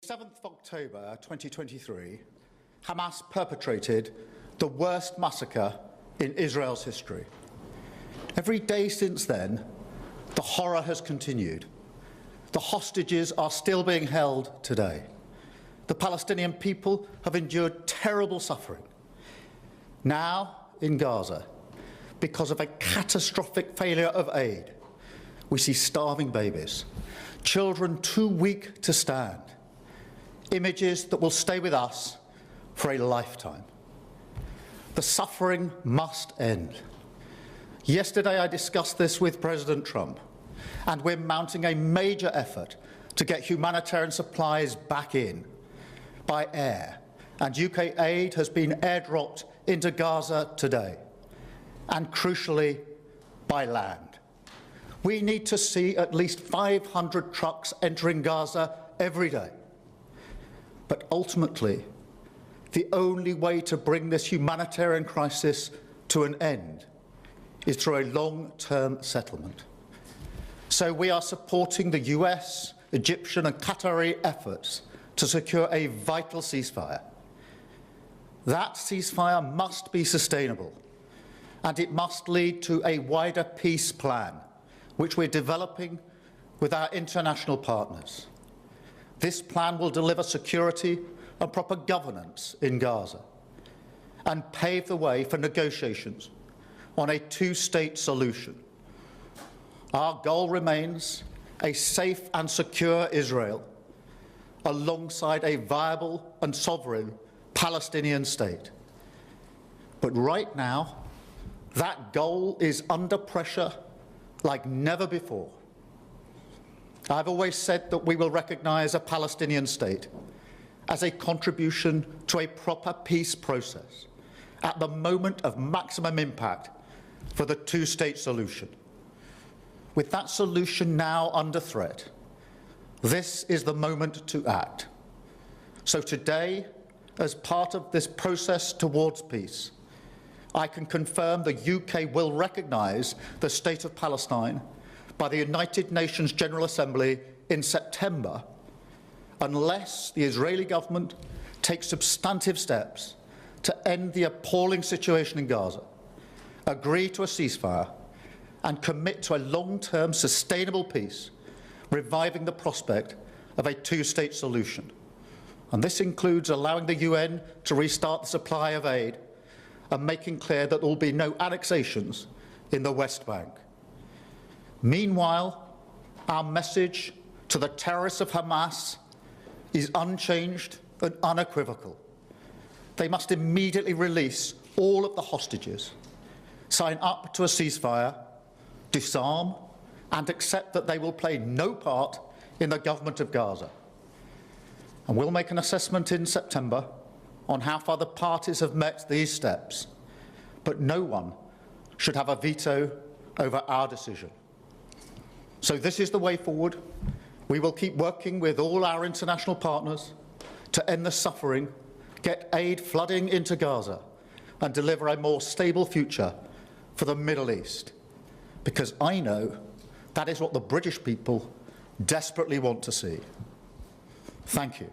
7th of October 2023, Hamas perpetrated the worst massacre in Israel's history. Every day since then, the horror has continued. The hostages are still being held today. The Palestinian people have endured terrible suffering. Now, in Gaza, because of a catastrophic failure of aid, we see starving babies, children too weak to stand, images that will stay with us for a lifetime. The suffering must end. Yesterday I discussed this with President Trump, and we're mounting a major effort to get humanitarian supplies back in by air, and UK aid has been airdropped into Gaza today, and crucially, by land. We need to see at least 500 trucks entering Gaza every day. But ultimately, the only way to bring this humanitarian crisis to an end is through a long-term settlement. So we are supporting the US, Egyptian and Qatari efforts to secure a vital ceasefire. That ceasefire must be sustainable, and it must lead to a wider peace plan, which we're developing with our international partners. This plan will deliver security and proper governance in Gaza and pave the way for negotiations on a two-state solution. Our goal remains a safe and secure Israel alongside a viable and sovereign Palestinian state. But right now, that goal is under pressure like never before. I've always said that we will recognise a Palestinian state as a contribution to a proper peace process at the moment of maximum impact for the two-state solution. With that solution now under threat, this is the moment to act. So today, as part of this process towards peace, I can confirm the UK will recognise the State of Palestine by the United Nations General Assembly in September, unless the Israeli government takes substantive steps to end the appalling situation in Gaza, agree to a ceasefire, and commit to a long-term sustainable peace, reviving the prospect of a two-state solution. And this includes allowing the UN to restart the supply of aid and making clear that there will be no annexations in the West Bank. Meanwhile, our message to the terrorists of Hamas is unchanged and unequivocal. They must immediately release all of the hostages, sign up to a ceasefire, disarm, and accept that they will play no part in the government of Gaza. And we'll make an assessment in September on how far the parties have met these steps, but no one should have a veto over our decision. So this is the way forward. We will keep working with all our international partners to end the suffering, get aid flooding into Gaza, and deliver a more stable future for the Middle East. Because I know that is what the British people desperately want to see. Thank you.